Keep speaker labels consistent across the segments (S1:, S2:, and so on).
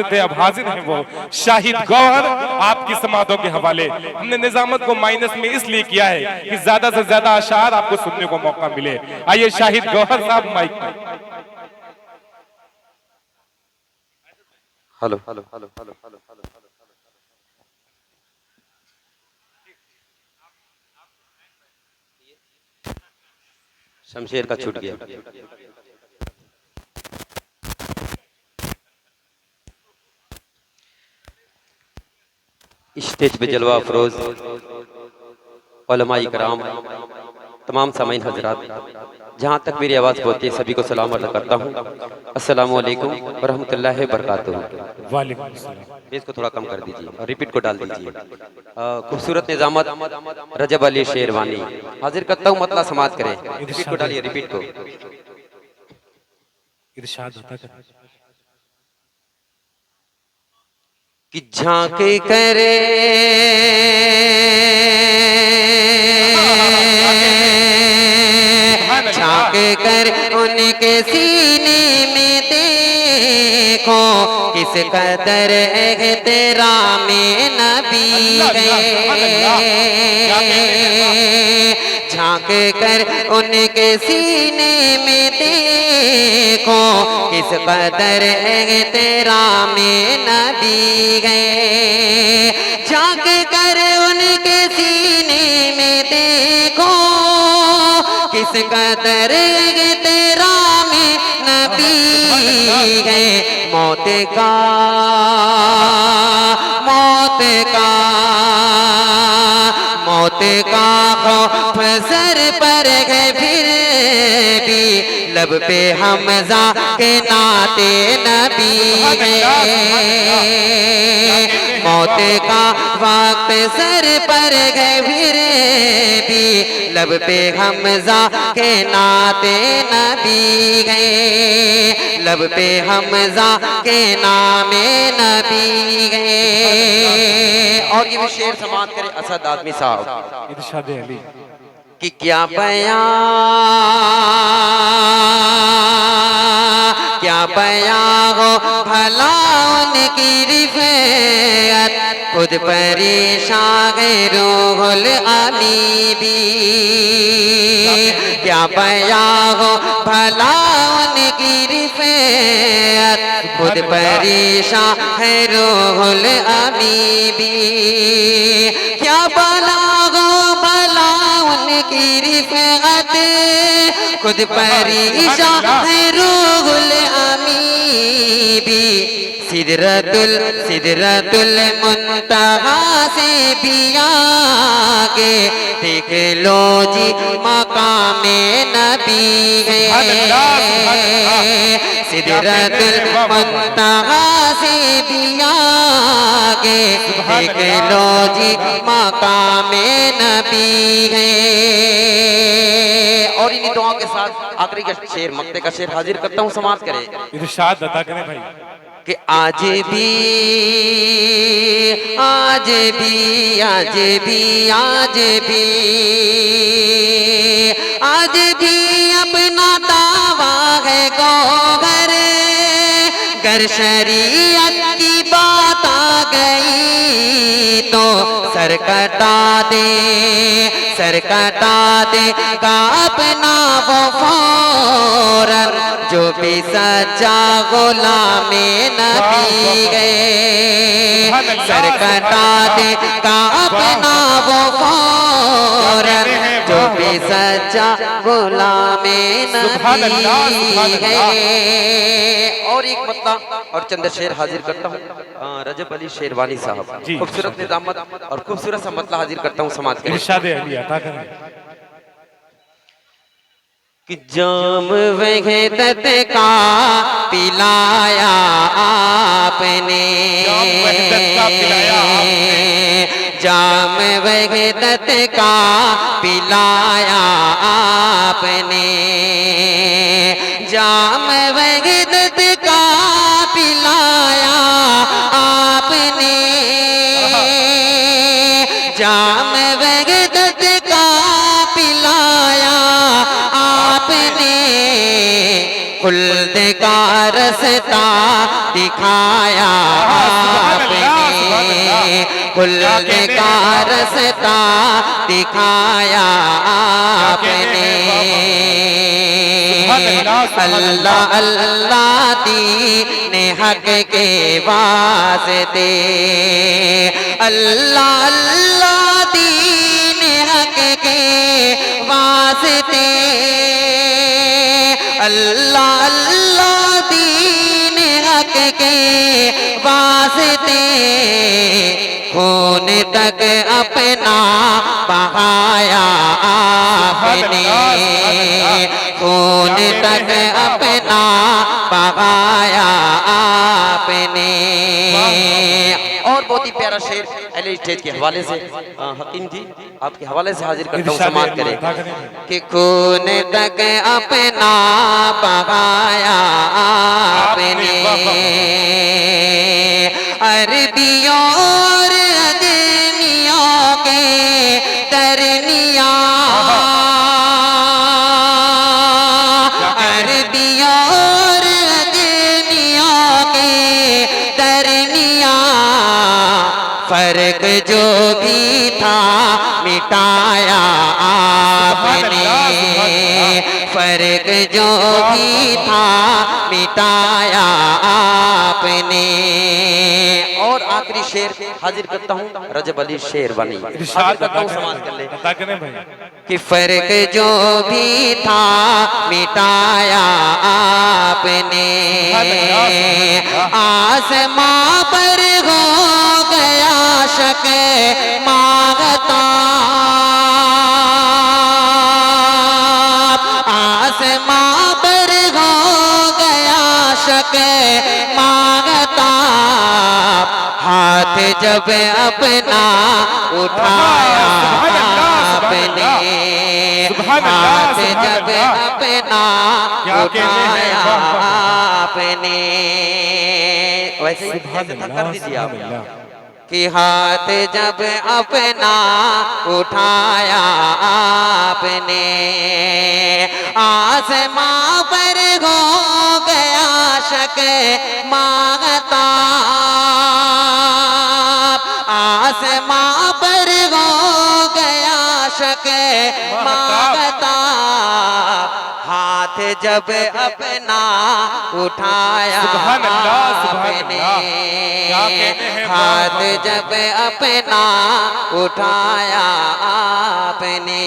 S1: थे, अब हाजिर हैं वो शाहिद गौहर आपकी समातों के हवाले। हमने निजामत को माइनस में इसलिए किया है कि ज्यादा से ज्यादा अशार आपको सुनने को मौका मिले। आइए शाहिद गौहर साहब माइक पर।
S2: Hello hello hello hello hello hello. Shamsher का छूट गया। स्टेज पे जलवा अफरोज उलमा इकराम, तमाम सामीन हजरात, जहाँ तक मेरी आवाज़ पहुँचती है सभी को सलाम अर्ज़ करता हूँ। अस्सलामु अलैकुम व रहमतुल्लाहि व बरकातुहू।
S1: वालेकुम अस्सलाम।
S2: इसको थोड़ा कम कर दीजिए और रिपीट को डाल दीजिए। खूबसूरत निजामत रजब अली शेरवानी हाजिर करता हूँ, मतला समाज करें। रिपीट को डालिए, रिपीट को।
S1: इरशाद होता है
S2: कि झांके करे झांके कर उनके सीने में देखो किस कदर एहतराम नबी है। झांक कर उनके सीने में देखो किस कदर एहतराम नबी है। झांक कर उनके सीने में देखो किस कदर एहतराम नबी है। मौत का मौत का मौत का खौफ सर पर है, फिर भी लब पे हमजा के नाते नबी है। मौत का वक्त सर पर है, फिर भी लब पे हमजा के नाते नबी है। लब पे हमजा के नामे नबी है। और ये भी शेर समात करे असद आदमी साहब।
S1: इरशाद अली
S2: कि क्या बयां हो भला उनकी रिफ़अत, खुद परेशान है रूहुल अमी भी। क्या बयां हो भला उनकी रिफ़अत, खुद परेशान है रूहुल अमी भी। क्या बला हो भला उनकी रिफ़अत, खुद परेशान है रूहुल अमी भी। सिदरतुल मुंतहा से भी आगे देख लो जी मकामे नबी है। सिदरतुल मुंतहा से भी आगे देख लो जी मकामे नबी है। और इन्हीं दुआओं के साथ आखिरी का शेर, मक्ते का शेर हाजिर करता हूँ, समाज करे।
S1: इरशाद अता करें भाई
S2: कि आज भी आज भी आज भी आज भी आज भी अपना दावा है गौहर। गर शरीयत की बात आ गई तो सर कटा दे का अपना वो फौरन, जो भी सच्चा गुलामे नबी है। सर कटा दे का अपना वो फौरन, जो भी सच्चा गुलामे नबी है। और एक मतला और चंद शेर हाजिर करता हूँ, रजब अली शेरवानी साहब। खूबसूरत निजामत और खूबसूरत सा मतला हाजिर करता हूँ, समाज के।
S1: इरशाद अली अता करें
S2: कि जाम वहदत का पिलाया आपने, जाम वहदत का पिलाया आपने, जाम वहदत का पिलाया आपने, जाम वहदत का पिलाया आपने। खुल्द का रस्ता दिखाया आपने, खुल्द का रास्ता दिखाया आपने। अल्लाह अल्लाह दीन हक के वास्ते, अल्लाह अल्लाह दीन हक के वास्ते, अल्लाह अल्लाह दीन हक के वास्ते, खून तक अपना बहाया आपने, खून तक अपना बहाया आपने। और बहुत ही प्यारा शेर अहले स्टेज के हवाले से हकीम जी आपके हवाले से हाजिर करता हूँ, समाप्त करें कि खून तक अपना बहाया आपने, अरबियों और अदमियों के दरमिया, अरबियों और अदमियों के दरमिया, फर्क जो भी था मिटाया आपने, फर्क जो भी था मिटाया आपने। और आखिरी शेर हाजिर करता हूँ, रजब अली शेरवानी हाजिर करता हूँ, समाज कर ले कि फर्क जो भी था मिटाया आपने, आसमां पर हो गया शक मांगता, आसमां पर हो गया शक मांगता, हाथ जब अपना उठाया आपने, हाथ जब अपना उठाया आपने, वैसे कर दीजिए आप कि हाथ जब अपना उठाया आपने, आसमां पर हो गया शक मांगता, आसमां पर हो गया शक मांगता, हाथ जब अपना उठाया आपने, हाथ जब अपना उठाया आपने।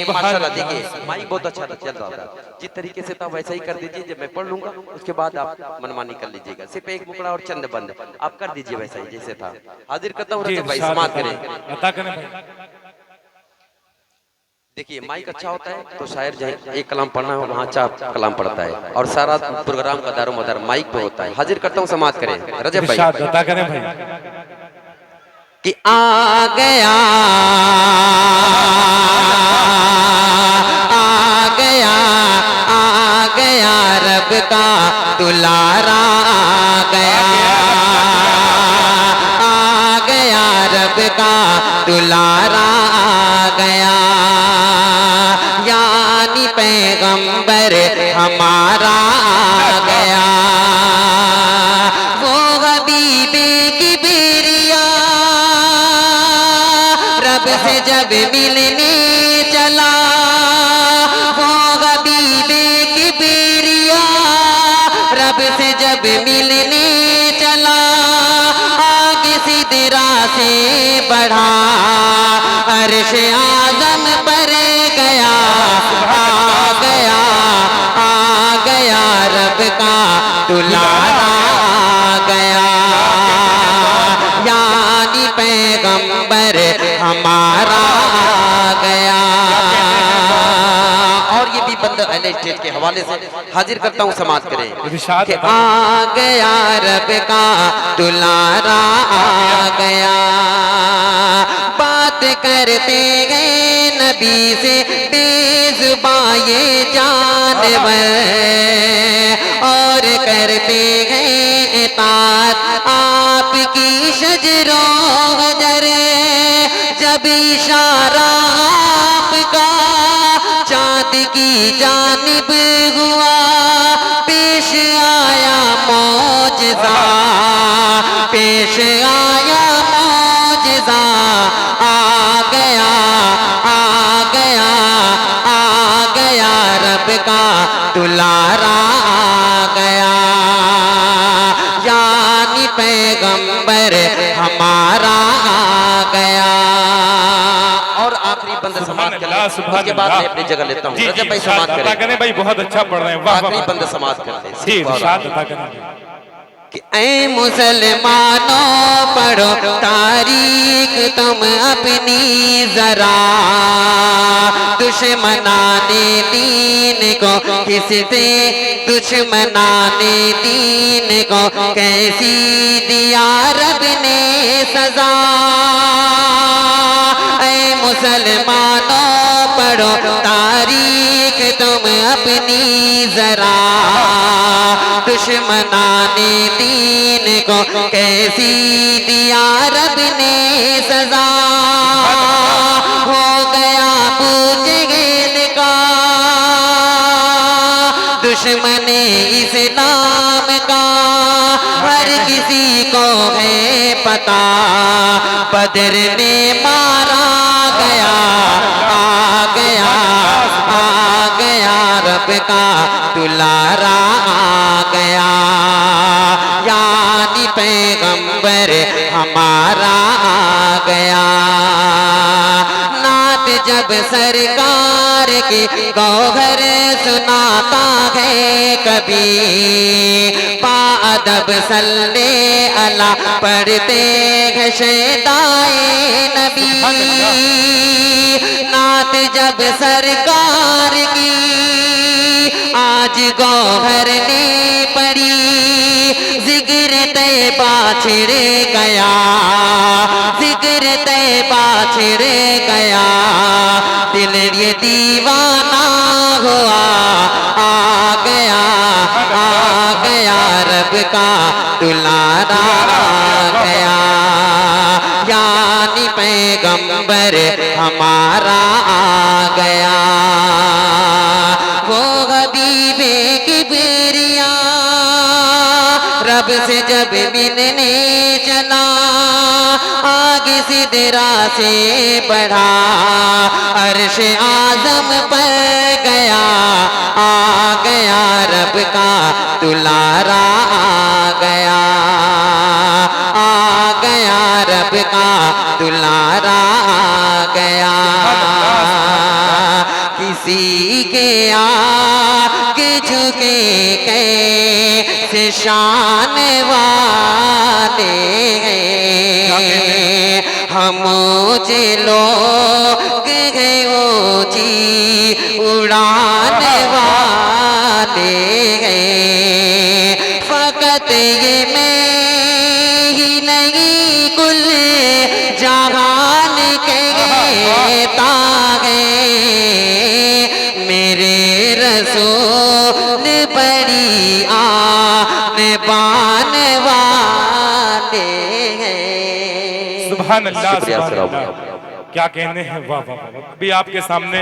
S2: माशाल्लाह देखिए माइक बहुत अच्छा चल रहा था, जिस तरीके से था वैसा ही कर दीजिए, जब मैं पढ़ लूंगा उसके बाद आप मनमानी कर लीजिएगा, सिर्फ एक मुकड़ा और चंद बंद आप कर दीजिए वैसा ही जैसे था। हाजिर करता हूँ रजब भाई, समाप्त करें। देखिए माइक अच्छा होता है तो शायर जहाँ एक कलाम पढ़ना है वहाँ अच्छा कलाम पढ़ता है, और सारा प्रोग्राम का दारोमदार माइक पे होता है। हाजिर करता हूँ, समाप्त करें रजब भाई कि आ गया आ गया आ गया रब का दुलारा आ गया, आ गया रब का दुलारा आ गया, यानी पैगंबर हमारा आ गया, वो हबीबे की बेरिया रब से जब मिलने चला, वो हबीबे की बेरिया रब से जब मिलने चला, आगे सिदरा से बढ़ा अर्श आज़म पर गया, आ गया आ गया रब का दुलारा आ गया, यानी पैगंबर हमारा आ गया। और ये भी बंद अहले स्टेज के हवाले से हाजिर करता हूँ, समाप्त करें कि आ गया रब का दुलारा आ गया, बात करते गए नबी से बेजुबां ये जानवर, और करते गए इताअत आपकी शजरों हजर, जब इशारा आपका चाँद की जानिब हुआ, पेश आया मौज मौजिज़ा पेश आया, मौजिज़ा आ गया, आ गया, आ गया, रब का दुलारा आ गया, यानी पैगंबर हमारा आ गया। और आखिरी बंद समाज कर ले, उसके बाद मैं अपनी जगह लेता हूँ। रजब भाई समाज करें
S1: भाई, बहुत अच्छा पढ़ रहे हैं, वाह
S2: आखिरी
S1: वाह।
S2: बंद समाज कर ले
S1: जी इरशाद अता करें
S2: कि ऐ मुसलमानों पढ़ो तारीख तुम अपनी जरा, दुश्मनाने दीन को किससे, दुश्मनाने दीन को कैसी दिया रब ने सजा। ऐ मुसलमानों पढ़ो तारीख तुम अपनी जरा, दुश्मनाने दीन को कैसी दिया रब ने सजा। हो गया पूजगेल का दुश्मने इस्लाम का, हर किसी को है पता बदर में मारा गया, आ गया, आ गया, रब का दुलारा आ गया, यानी पैगंबर हमारा आ गया। नात जब सरकार की गौहर सुनाता है कभी, पाअदब सल्ले अला पढ़ते घशदाए नबी। नात जब सरकार की आज गौहर ने पड़ी, जिक्र तैबा छिड़ गया, जिक्र तैबा छिड़ गया, दिल ये दीवाना हुआ, आ गया, आ गया, रब का दुलारा आ गया, यानी पैगंबर हमारा आ गया। वो हबीबे किबरिया रब से जब मिलने चला, आगे सिदरा से बढ़ा, अर्श आजम पर गया, आ गया, रब का दुलारा आ गया, आ गया, रब का दुलारा आ गया। किसी के आगे झुके कैसे शान वाले हैं, हम ऊंचे लोग हैं, ऊंची उड़ान वाले हैं। फकत ये मैं ही नहीं, कुल जहान कहता है, मेरे रसूल बड़ी आन बान वाले हैं।
S1: सुभान अल्लाह, सुभान अल्लाह, क्या कहने हैं, वाह वाह वाह। अभी आपके सामने